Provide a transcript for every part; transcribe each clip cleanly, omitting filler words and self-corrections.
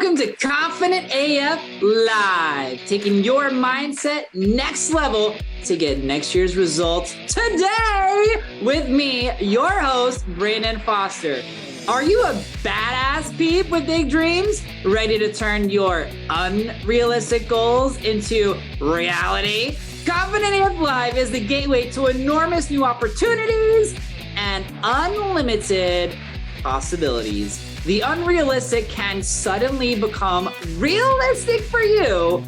Welcome to Confident AF Live, taking your mindset next level to get next year's results today with me, your host, Brandon Foster. Are you a badass peep with big dreams, ready to turn your unrealistic goals into reality? Confident AF Live is the gateway to enormous new opportunities and unlimited possibilities. The unrealistic can suddenly become realistic for you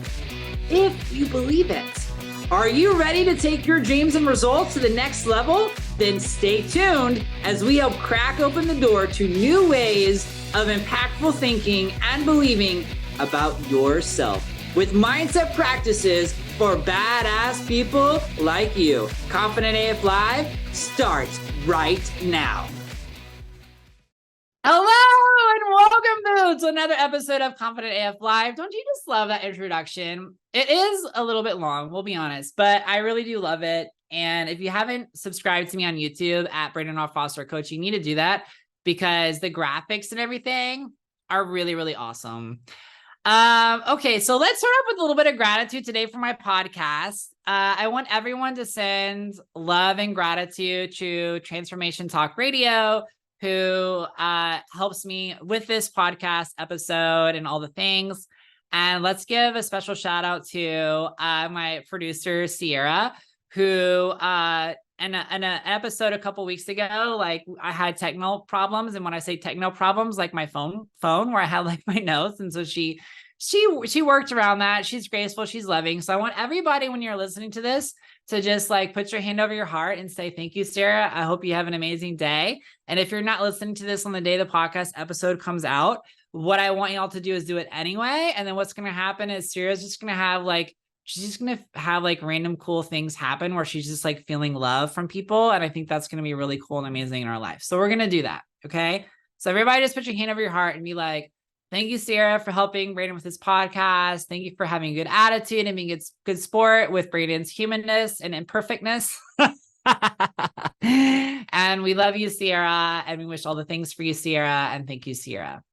if you believe it. Are you ready to take your dreams and results to the next level? Then stay tuned as we help crack open the door to new ways of impactful thinking and believing about yourself with mindset practices for badass people like you. Confident AF Live starts right now. Hello and welcome to another episode of Confident AF Live. Don't you just love that introduction? It is a little bit long, we'll be honest, but I really do love it. And if you haven't subscribed to me on YouTube at Brandon R. Foster Coach, you need to do that because the graphics and everything are really, really awesome. Okay, so let's start off with a little bit of gratitude today for my podcast. I want everyone to send love and gratitude to Transformation Talk Radio, who helps me with this podcast episode and all the things. And let's give a special shout out to my producer, Sierra, who in an episode a couple weeks ago, like I had technical problems. And when I say technical problems, like my phone where I had like my notes. And so she worked around that. She's graceful. She's loving. So I want everybody, when you're listening to this, to just like put your hand over your heart and say, thank you, Sarah. I hope you have an amazing day. And if you're not listening to this on the day the podcast episode comes out, what I want y'all to do is do it anyway. And then what's going to happen is Sarah's just going to have like, random cool things happen where she's just like feeling love from people. And I think that's going to be really cool and amazing in our life. So we're going to do that. Okay. So everybody just put your hand over your heart and be like, thank you, Sarah, for helping Brandon with his podcast. Thank you for having a good attitude and being a good sport with Brandon's humanness and imperfectness. And we love you, Sierra. And we wish all the things for you, Sierra. And thank you, Sierra.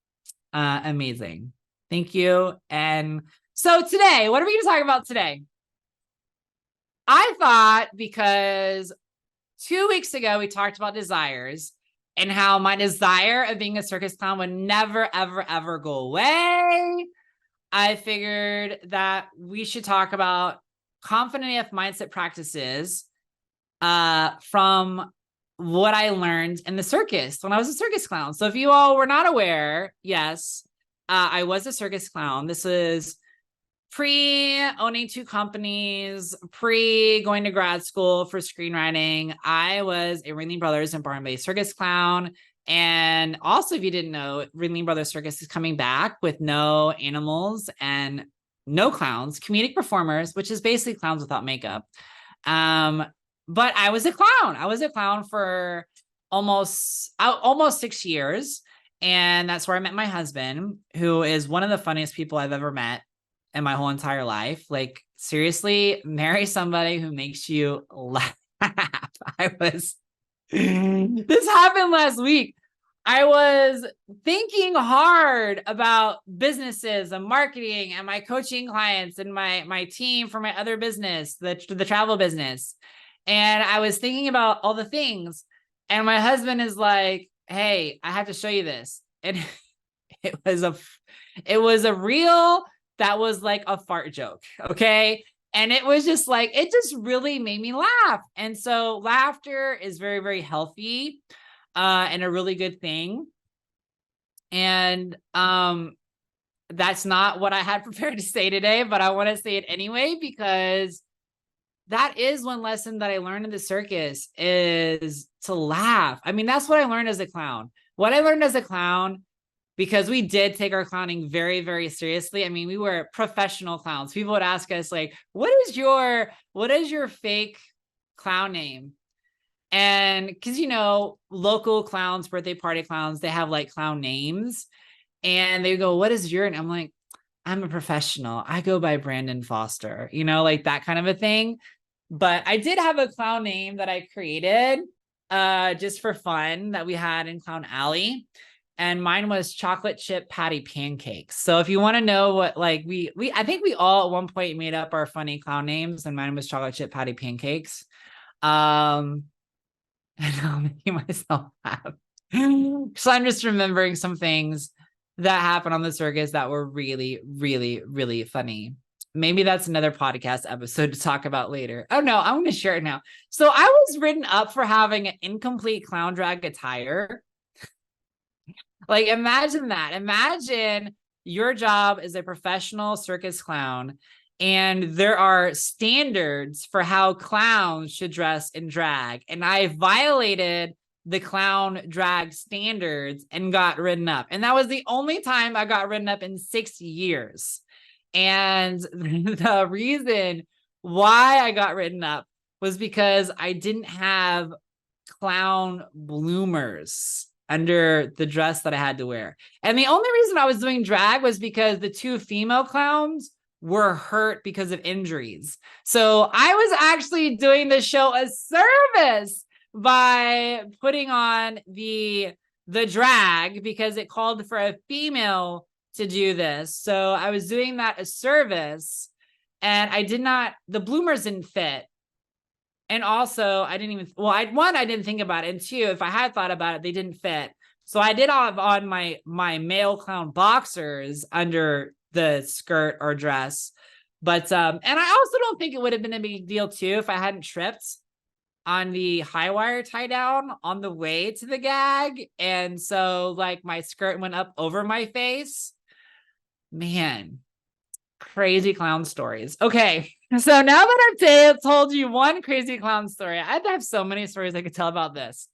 Amazing. Thank you. And so today, what are we going to talk about today? I thought because 2 weeks ago, we talked about desires and how my desire of being a circus clown would never, ever, ever go away. I figured that we should talk about confident AF mindset practices from what I learned in the circus when I was a circus clown. So if you all were not aware, yes, I was a circus clown. This was pre-owning 2 companies, pre-going to grad school for screenwriting. I was a Ringling Bros and Barnum Bailey Circus clown. And also, if you didn't know, Ringling Bros Circus is coming back with no animals and no clowns, comedic performers, which is basically clowns without makeup. But I was a clown. I was a clown for almost 6 years. And that's where I met my husband, who is one of the funniest people I've ever met in my whole entire life. Like, seriously, marry somebody who makes you laugh. This happened last week. I was thinking hard about businesses and marketing and my coaching clients and my team for my other business, the travel business. And I was thinking about all the things. And my husband is like, hey, I have to show you this. And it was a reel that was like a fart joke. Okay. And it was just like, it just really made me laugh. And so laughter is very, very healthy, and a really good thing. And, that's not what I had prepared to say today, but I want to say it anyway, because that is one lesson that I learned in the circus is to laugh. I mean, that's what I learned as a clown. What I learned as a clown, because we did take our clowning very, very seriously. I mean, we were professional clowns. People would ask us like, what is your fake clown name? And because, local clowns, birthday party clowns, they have like clown names and they go, what is your name? I'm like, I'm a professional. I go by Brandon Foster, like that kind of a thing. But I did have a clown name that I created just for fun that we had in Clown Alley. and mine was chocolate chip patty pancakes. So if you want to know what, like I think we all at one point made up our funny clown names, and mine was chocolate chip patty pancakes. And I'm making myself laugh. So I'm just remembering some things that happened on the circus that were really, really, really funny. Maybe that's another podcast episode to talk about later. Oh no, I'm going to share it now. So I was written up for having an incomplete clown drag attire. Like, imagine that. Imagine your job as a professional circus clown, and there are standards for how clowns should dress in drag. And I violated the clown drag standards and got written up. And that was the only time I got written up in 6 years. And the reason why I got written up was because I didn't have clown bloomers under the dress that I had to wear. And the only reason I was doing drag was because the 2 female clowns were hurt because of injuries. So I was actually doing the show a service by putting on the drag because it called for a female to do this. So I was doing that a service, and the bloomers didn't fit. And also I didn't think about it. And 2, if I had thought about it, they didn't fit. So I did have on my male clown boxers under the skirt or dress. But, and I also don't think it would have been a big deal too if I hadn't tripped on the high wire tie down on the way to the gag. And so like my skirt went up over my face. Man, crazy clown stories. Okay. So now that I've told you one crazy clown story, I'd have so many stories I could tell about this.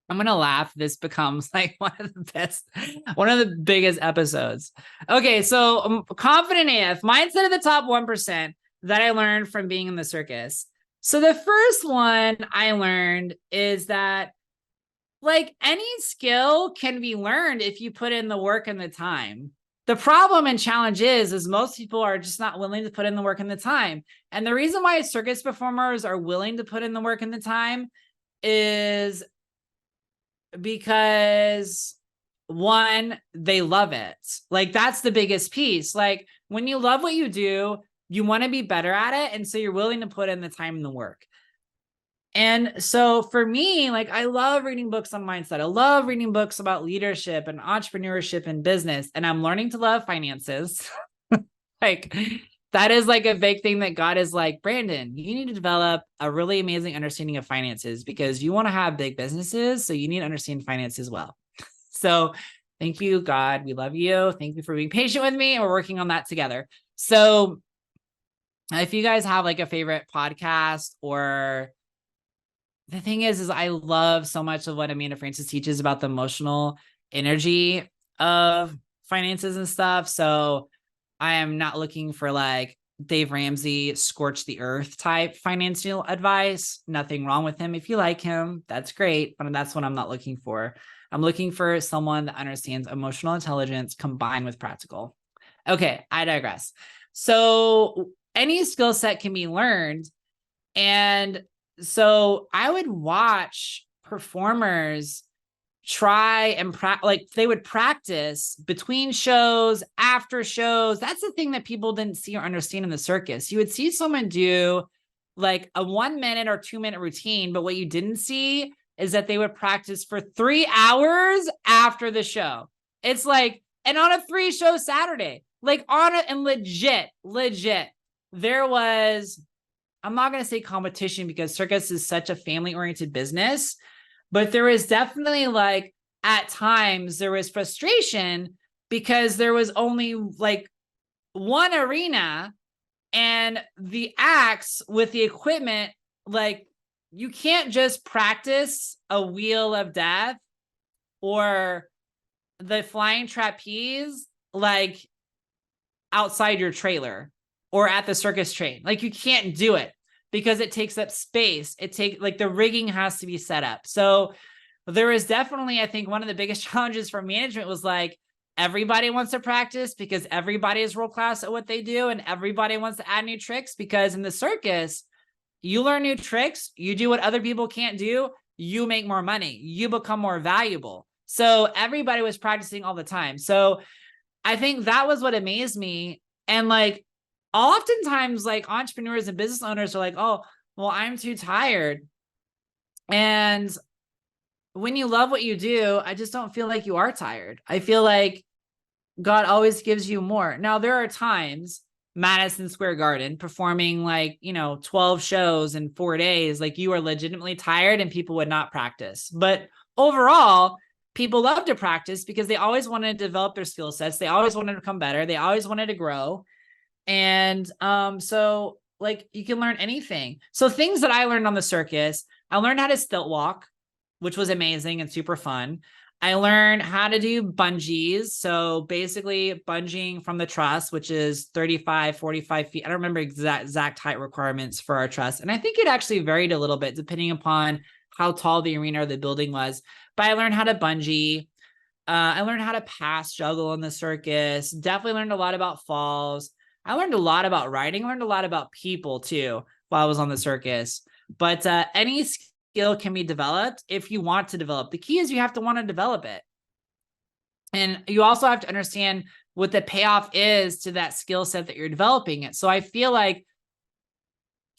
I'm going to laugh. This becomes like one of the biggest episodes. Okay. So I'm confident AF, mindset of the top 1% that I learned from being in the circus. So the first one I learned is that like any skill can be learned if you put in the work and the time. The problem and challenge is most people are just not willing to put in the work and the time. And the reason why circus performers are willing to put in the work and the time is because 1, they love it. Like that's the biggest piece. Like when you love what you do, you want to be better at it. And so you're willing to put in the time and the work. And so for me, like I love reading books on mindset. I love reading books about leadership and entrepreneurship and business. And I'm learning to love finances. Like that is like a big thing that God is like, Brandon, you need to develop a really amazing understanding of finances because you want to have big businesses. So you need to understand finances well. So thank you, God. We love you. Thank you for being patient with me. And we're working on that together. So if you guys have like a favorite podcast, or the thing is I love so much of what Amanda Francis teaches about the emotional energy of finances and stuff. So I am not looking for like Dave Ramsey, scorch the earth type financial advice. Nothing wrong with him. If you like him, that's great. But that's what I'm not looking for. I'm looking for someone that understands emotional intelligence combined with practical. Okay, I digress. So any skill set can be learned. And so I would watch performers try and they would practice between shows, after shows. That's the thing that people didn't see or understand in the circus. You would see someone do like a 1 minute or 2 minute routine, but what you didn't see is that they would practice for 3 hours after the show. It's like, and on a 3-show Saturday, like on it, and legit, there was, I'm not going to say competition because circus is such a family-oriented business, but there was definitely like at times there was frustration because there was only like one arena and the acts with the equipment, like you can't just practice a wheel of death or the flying trapeze like outside your trailer or at the circus train. Like you can't do it because it takes up space. Like the rigging has to be set up. So there is definitely, I think one of the biggest challenges for management was like, everybody wants to practice because everybody is world class at what they do. And everybody wants to add new tricks because in the circus, you learn new tricks, you do what other people can't do, you make more money, you become more valuable. So everybody was practicing all the time. So I think that was what amazed me. And like, oftentimes like entrepreneurs and business owners are like, oh, well, I'm too tired. And when you love what you do, I just don't feel like you are tired. I feel like God always gives you more. Now, there are times, Madison Square Garden, performing like, 12 shows in 4 days, like you are legitimately tired and people would not practice. But overall, people love to practice because they always want to develop their skill sets. They always wanted to become better. They always wanted to grow. And so like you can learn anything. So things that I learned on the circus, I learned how to stilt walk, which was amazing and super fun. I learned how to do bungees. So basically bungeeing from the truss, which is 35, 45 feet. I don't remember exact height requirements for our truss. And I think it actually varied a little bit depending upon how tall the arena or the building was. But I learned how to bungee. I learned how to pass juggle in the circus. Definitely learned a lot about falls. I learned a lot about riding. I learned a lot about people too while I was on the circus. But any skill can be developed if you want to develop. The key is you have to want to develop it. And you also have to understand what the payoff is to that skill set that you're developing it. So I feel like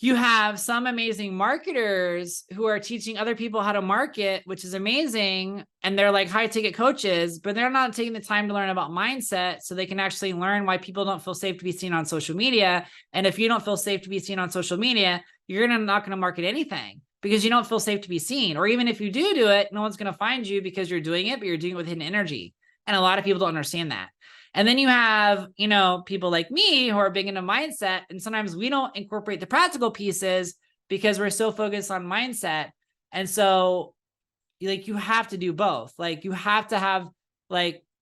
you have some amazing marketers who are teaching other people how to market, which is amazing. And they're like high ticket coaches, but they're not taking the time to learn about mindset so they can actually learn why people don't feel safe to be seen on social media. And if you don't feel safe to be seen on social media, you're not going to market anything because you don't feel safe to be seen. Or even if you do it, no one's going to find you because you're doing it, but you're doing it with hidden energy. And a lot of people don't understand that. And then you have, people like me who are big into mindset. And sometimes we don't incorporate the practical pieces because we're so focused on mindset. And so like, you have to do both. Like you have to have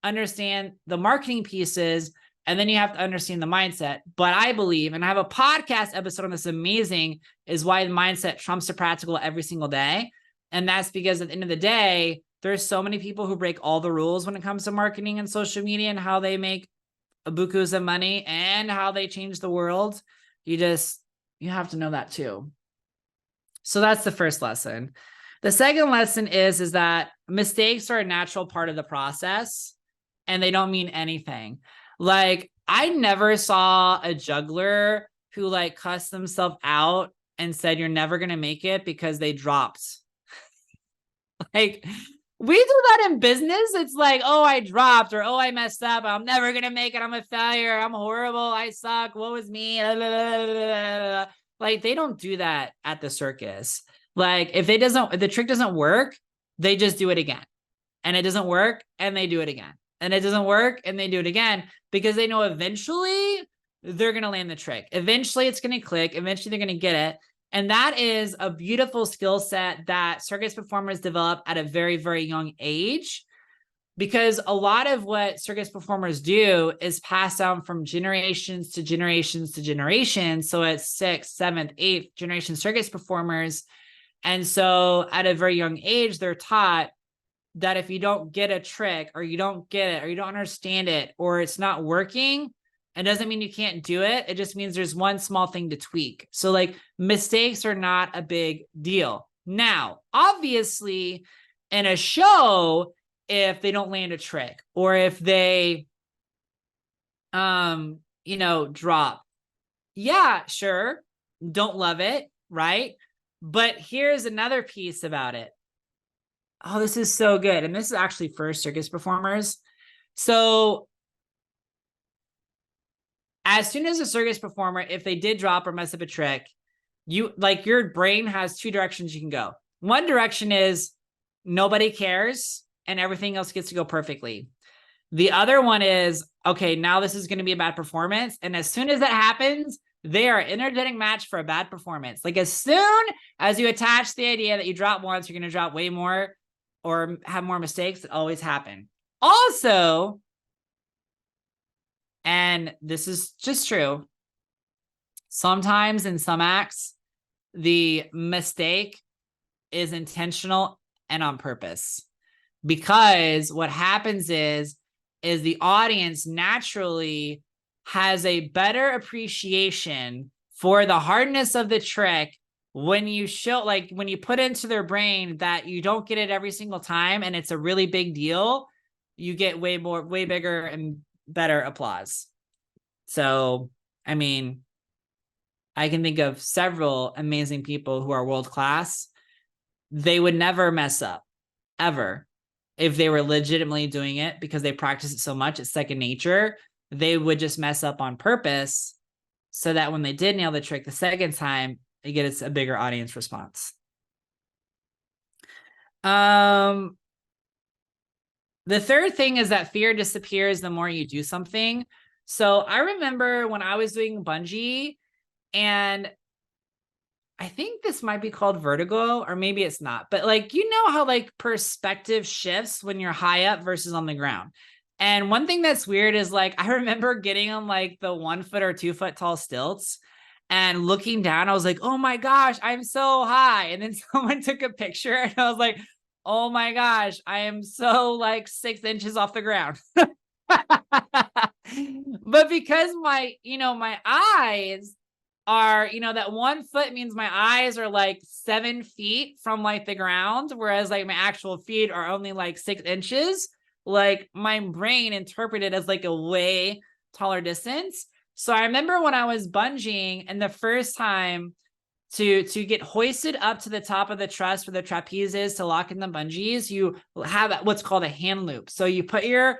understand the marketing pieces, and then you have to understand the mindset. But I believe, and I have a podcast episode on this amazing, is why the mindset trumps the practical every single day. And that's because at the end of the day, there's so many people who break all the rules when it comes to marketing and social media and how they make bukus of money and how they change the world. You have to know that too. So that's the first lesson. The second lesson is that mistakes are a natural part of the process and they don't mean anything. Like I never saw a juggler who cussed themselves out and said, you're never going to make it because they dropped. We do that in business. It's like, oh, I dropped, or oh, I messed up. I'm never going to make it. I'm a failure. I'm horrible. I suck. Woe is me. They don't do that at the circus. If the trick doesn't work, they just do it again. And it doesn't work, and they do it again. And it doesn't work, and they do it again because they know eventually they're going to land the trick. Eventually it's going to click. Eventually they're going to get it. And that is a beautiful skill set that circus performers develop at a very, very young age, because a lot of what circus performers do is pass down from generations to generations to generations. So it's 6th, 7th, 8th generation circus performers. And so at a very young age, they're taught that if you don't get a trick, or you don't get it, or you don't understand it, or it's not working, it doesn't mean you can't do it. It just means there's one small thing to tweak. So mistakes are not a big deal. Now, obviously in a show, if they don't land a trick, or if they, drop, yeah, sure. Don't love it. Right. But here's another piece about it. Oh, this is so good. And this is actually for circus performers. So as soon as a circus performer, if they did drop or mess up a trick, your brain has two directions you can go. One direction is nobody cares and everything else gets to go perfectly. The other one is, okay, now this is going to be a bad performance. And as soon as that happens, they are an energetic match for a bad performance. As soon as you attach the idea that you drop once, you're going to drop way more or have more mistakes that always happen. Also, and this is just true, sometimes in some acts, the mistake is intentional and on purpose. Because what happens is the audience naturally has a better appreciation for the hardness of the trick when you show, like when you put into their brain that you don't get it every single time and it's a really big deal, you get way bigger and better applause. So, I mean, I can think of several amazing people who are world-class. They would never mess up, ever. If they were legitimately doing it because they practice it so much, it's second nature. They would just mess up on purpose so that when they did nail the trick the second time, it gets a bigger audience response. The third thing is that fear disappears the more you do something. So I remember when I was doing bungee, and I think this might be called vertigo, or maybe it's not, but like, you know how like perspective shifts when you're high up versus on the ground. And one thing that's weird is like, I remember getting on like the 1 foot or 2 foot tall stilts and looking down, I was like, oh my gosh, I'm so high. And then someone took a picture and I was like, oh my gosh, I am so like 6 inches off the ground. But because my eyes are, that 1 foot means my eyes are like 7 feet from like the ground, whereas like my actual feet are only like 6 inches. Like my brain interpreted as like a way taller distance. So I remember when I was bungeeing and the first time to get hoisted up to the top of the truss where the trapeze is to lock in the bungees, you have what's called a hand loop. So you put your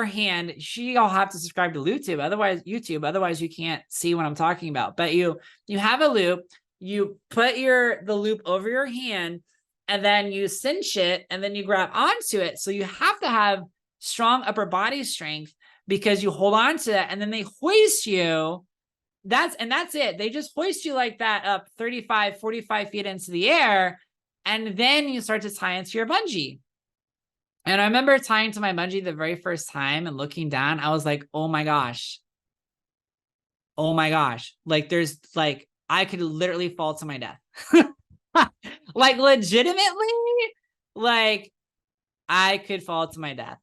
hand, I'll have to subscribe to YouTube, otherwise you can't see what I'm talking about. But you have a loop, you put the loop over your hand, and then you cinch it, and then you grab onto it. So you have to have strong upper body strength because you hold on to that, and then they hoist you. That's it. They just hoist you like that up 35, 45 feet into the air. And then you start to tie into your bungee. And I remember tying to my bungee the very first time and looking down, I was like, oh my gosh. Oh my gosh. Like I could literally fall to my death. Like legitimately, like I could fall to my death.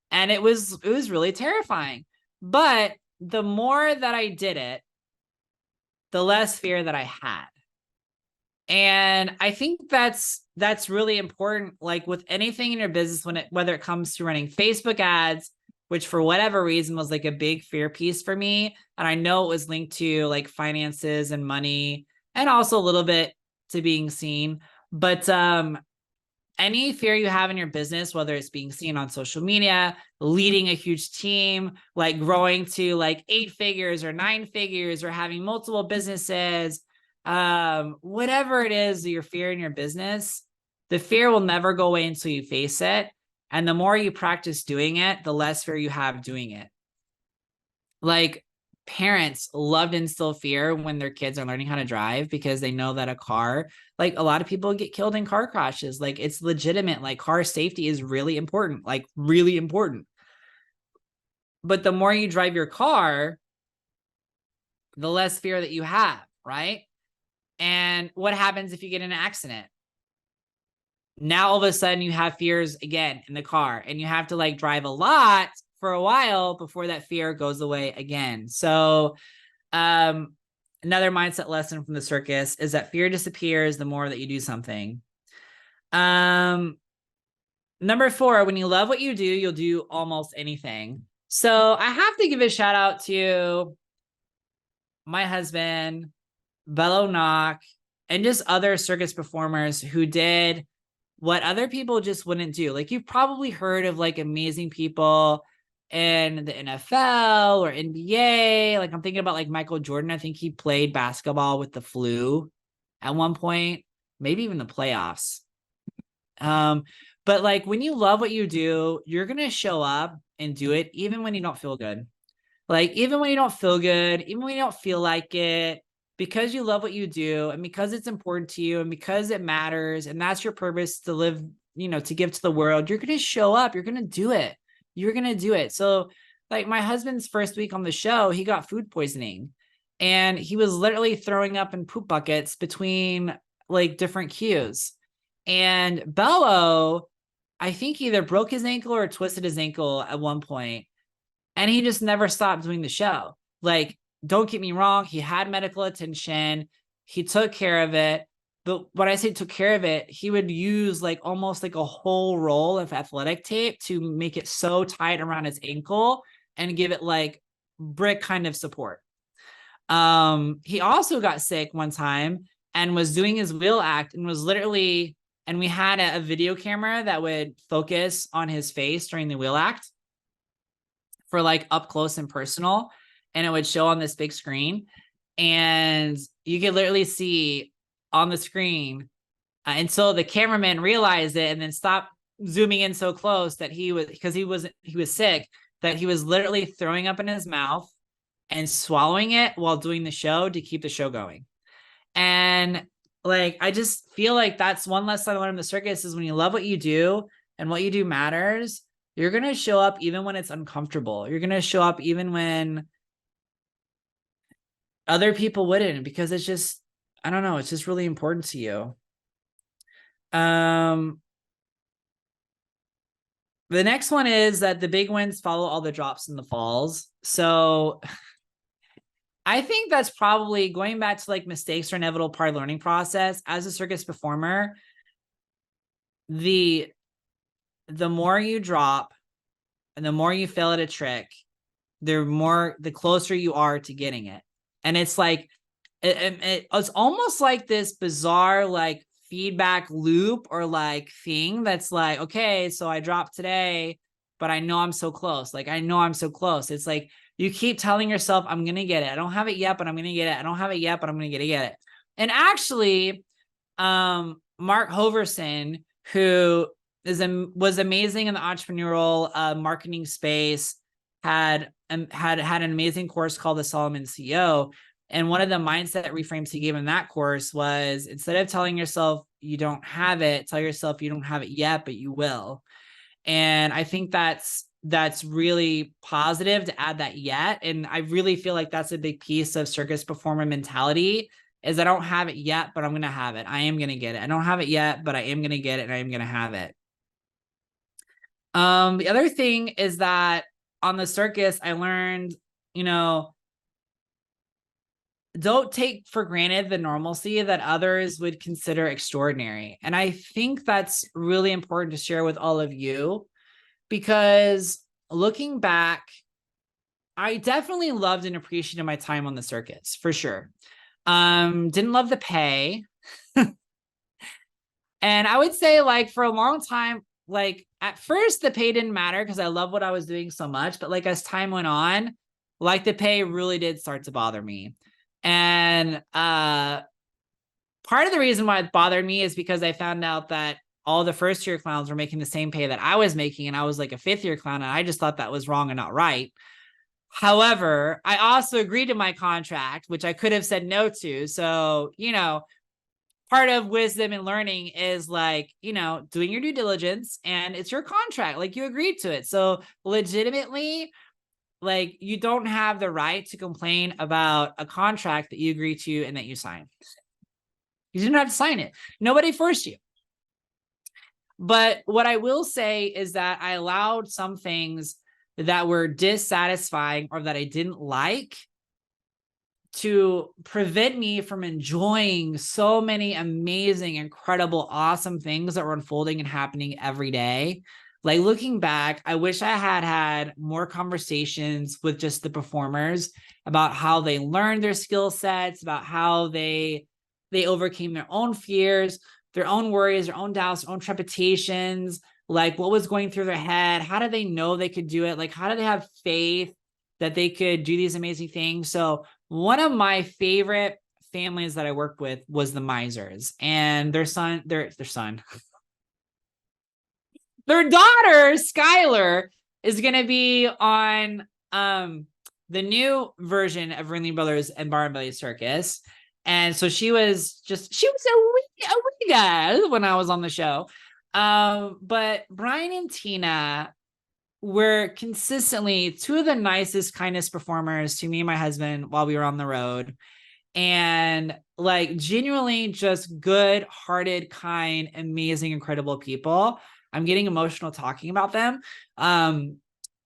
And it was really terrifying. But the more that I did it, the less fear that I had. And I think that's really important. Like with anything in your business, whether it comes to running Facebook ads, which for whatever reason was like a big fear piece for me. And I know it was linked to like finances and money and also a little bit to being seen. But any fear you have in your business, whether it's being seen on social media, leading a huge team, like growing to like 8 figures or 9 figures, or having multiple businesses, whatever it is, your fear in your business, the fear will never go away until you face it. And the more you practice doing it, the less fear you have doing it. Like parents love to instill fear when their kids are learning how to drive because they know that like a lot of people get killed in car crashes. Like it's legitimate. Like car safety is really important, like really important. But the more you drive your car, the less fear that you have, right? And what happens if you get in an accident? Now all of a sudden you have fears again in the car, and you have to like drive a lot for a while before that fear goes away again. So another mindset lesson from the circus is that fear disappears the more that you do something. Number 4, when you love what you do, you'll do almost anything. So I have to give a shout out to my husband, Bello Knock, and just other circus performers who did what other people just wouldn't do. Like you've probably heard of like amazing people in the NFL or NBA. Like I'm thinking about like Michael Jordan. I think he played basketball with the flu at one point, maybe even the playoffs. But like when you love what you do, you're going to show up and do it even when you don't feel good. Like even when you don't feel good, even when you don't feel like it, because you love what you do and because it's important to you and because it matters and that's your purpose to live, to give to the world, you're going to show up. You're going to do it. You're going to do it. So like my husband's first week on the show, he got food poisoning and he was literally throwing up in poop buckets between like different cues. And Bello, I think either broke his ankle or twisted his ankle at one point, and he just never stopped doing the show. Like, don't get me wrong, he had medical attention, he took care of it, but when I say took care of it, he would use like almost like a whole roll of athletic tape to make it so tight around his ankle and give it like brick kind of support. He also got sick one time and was doing his wheel act and was literally, and we had a video camera that would focus on his face during the wheel act for like up close and personal. And it would show on this big screen. And you could literally see on the screen until the cameraman realized it and then stopped zooming in so close that he was, because he was sick, that he was literally throwing up in his mouth and swallowing it while doing the show to keep the show going. And like, I just feel like that's one lesson I learned in the circus is when you love what you do and what you do matters, you're going to show up even when it's uncomfortable. You're going to show up even when other people wouldn't, because it's just, I don't know, it's just really important to you. The next one is that the big wins follow all the drops and the falls. So I think that's probably going back to like mistakes are inevitable part of the learning process. As a circus performer, the more you drop and the more you fail at a trick, the closer you are to getting it. And it's like, it's almost like this bizarre, like feedback loop or like thing that's like, okay, so I dropped today, but I know I'm so close. Like, I know I'm so close. It's like, you keep telling yourself, I'm going to get it. I don't have it yet, but I'm going to get it. I don't have it yet, but I'm going to get it. And actually, Mark Hoverson, who was amazing in the entrepreneurial marketing space, had an amazing course called the Solomon CEO. And one of the mindset reframes he gave in that course was, instead of telling yourself you don't have it, tell yourself you don't have it yet, but you will. And I think that's really positive to add that yet. And I really feel like that's a big piece of circus performer mentality is I don't have it yet, but I'm going to have it. I am going to get it. I don't have it yet, but I am going to get it and I am going to have it. The other thing is that on the circus, I learned, don't take for granted the normalcy that others would consider extraordinary. And I think that's really important to share with all of you, because looking back, I definitely loved and appreciated my time on the circus for sure. Didn't love the pay. And I would say like for a long time, like at first the pay didn't matter because I love what I was doing so much. But like as time went on, like the pay really did start to bother me. And part of the reason why it bothered me is because I found out that all the first year clowns were making the same pay that I was making. And I was like a fifth year clown. And I just thought that was wrong and not right. However, I also agreed to my contract, which I could have said no to. So, part of wisdom and learning is like, doing your due diligence, and it's your contract. Like you agreed to it. So legitimately, like you don't have the right to complain about a contract that you agree to and that you sign. You didn't have to sign it. Nobody forced you. But what I will say is that I allowed some things that were dissatisfying or that I didn't like to prevent me from enjoying so many amazing, incredible, awesome things that were unfolding and happening every day. Like looking back, I wish I had more conversations with just the performers about how they learned their skill sets, about how they overcame their own fears, their own worries, their own doubts, their own trepidations, like what was going through their head. How did they know they could do it? Like, how do they have faith that they could do these amazing things? So one of my favorite families that I worked with was the Misers, and their daughter, Skylar, is going to be on the new version of Ringling Bros and Barnum Bailey Circus. And so she was a wee guy when I was on the show. But Brian and Tina were consistently two of the nicest, kindest performers to me and my husband while we were on the road. And like genuinely just good-hearted, kind, amazing, incredible people. I'm getting emotional talking about them.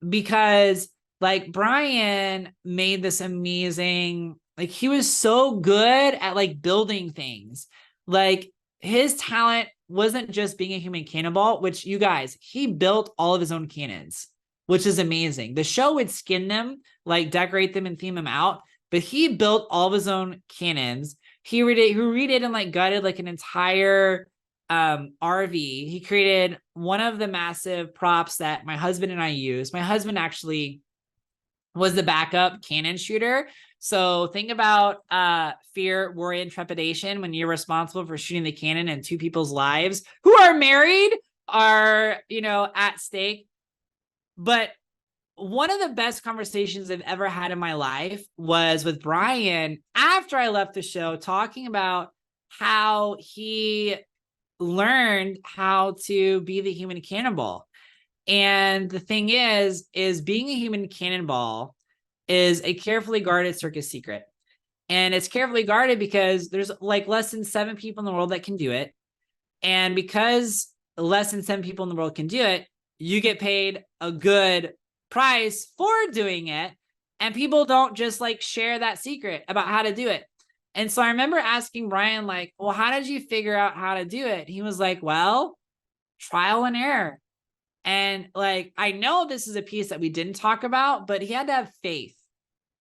Because like Brian made this amazing, like he was so good at like building things. Like, his talent wasn't just being a human cannonball, which, you guys, he built all of his own cannons, which is amazing. The show would skin them, like decorate them and theme them out, but he built all of his own cannons. He redid and like gutted like an entire RV. He created one of the massive props that my husband and I use. My husband actually was the backup cannon shooter. So think about fear, worry, and trepidation when you're responsible for shooting the cannon and two people's lives who are married are, you know, at stake. But one of the best conversations I've ever had in my life was with Brian after I left the show, talking about how he learned how to be the human cannonball. And the thing is being a human cannonball is a carefully guarded circus secret. And it's carefully guarded because there's like less than 7 people in the world that can do it. And because less than 7 people in the world can do it, you get paid a good price for doing it. And people don't just like share that secret about how to do it. And so I remember asking Brian, like, well, how did you figure out how to do it? He was like, well, trial and error. And like, I know this is a piece that we didn't talk about, but he had to have faith.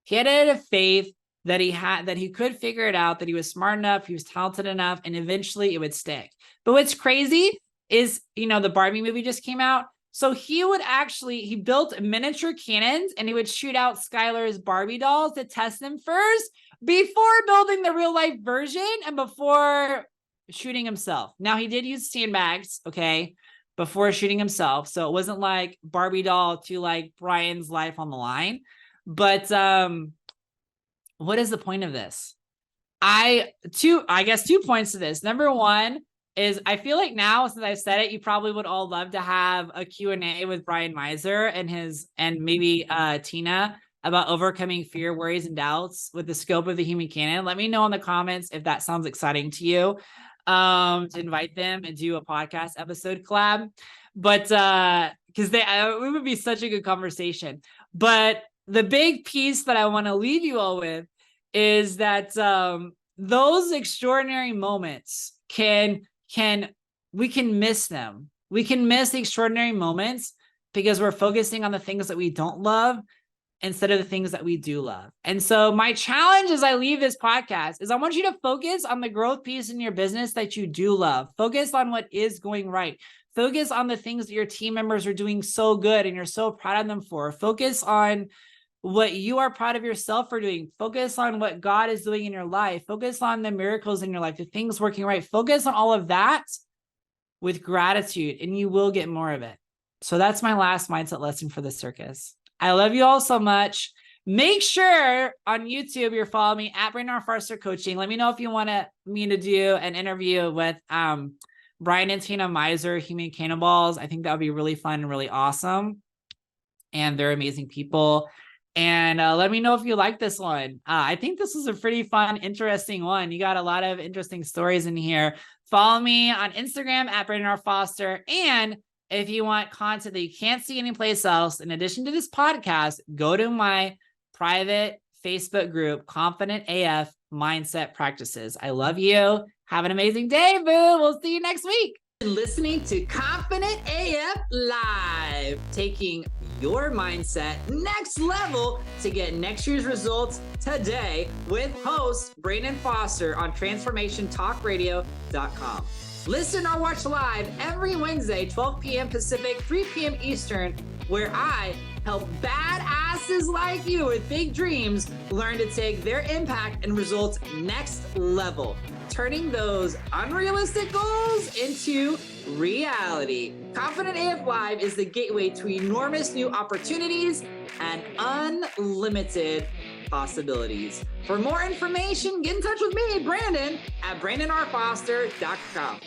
He had to have faith that he could figure it out, that he was smart enough, he was talented enough, and eventually it would stick. But what's crazy is, you know, the Barbie movie just came out. So he built miniature cannons and he would shoot out Skylar's Barbie dolls to test them first before building the real life version and before shooting himself. Now he did use sandbags, okay, before shooting himself. So it wasn't like Barbie doll to like Brian's life on the line. But what is the point of this? I guess 2 points to this. Number one is I feel like now, since I've said it, you probably would all love to have a Q&A with Brian Miser and maybe Tina about overcoming fear, worries, and doubts with the scope of the human canon. Let me know in the comments if that sounds exciting to you, to invite them and do a podcast episode collab. But because it would be such a good conversation. But the big piece that I want to leave you all with is that those extraordinary moments we can miss them. We can miss the extraordinary moments because we're focusing on the things that we don't love instead of the things that we do love. And so my challenge as I leave this podcast is I want you to focus on the growth piece in your business that you do love. Focus on what is going right. Focus on the things that your team members are doing so good and you're so proud of them for. Focus on what you are proud of yourself for doing. Focus on what God is doing in your life. Focus on the miracles in your life, the things working right. Focus on all of that with gratitude, and you will get more of it. So that's my last mindset lesson for the circus. I love you all so much. Make sure on YouTube you're following me at Brandon R. Foster Coaching. Let me know if you want me to do an interview with Brian and Tina Miser, Human Cannonballs. I think that would be really fun and really awesome. And they're amazing people. And let me know if you like this one. I think this is a pretty fun, interesting one. You got a lot of interesting stories in here. Follow me on Instagram at Brandon R. Foster. And if you want content that you can't see anyplace else, in addition to this podcast, go to my private Facebook group, Confident AF Mindset Practices. I love you. Have an amazing day, boo. We'll see you next week. Listening to Confident AF Live, taking your mindset next level to get next year's results today with host Brandon Foster on transformationtalkradio.com. Listen or watch live every Wednesday, 12 p.m. Pacific, 3 p.m. Eastern, where I help badasses like you with big dreams learn to take their impact and results next level, turning those unrealistic goals into reality. Confident AF Live is the gateway to enormous new opportunities and unlimited possibilities. For more information, get in touch with me, Brandon, at BrandonRFoster.com.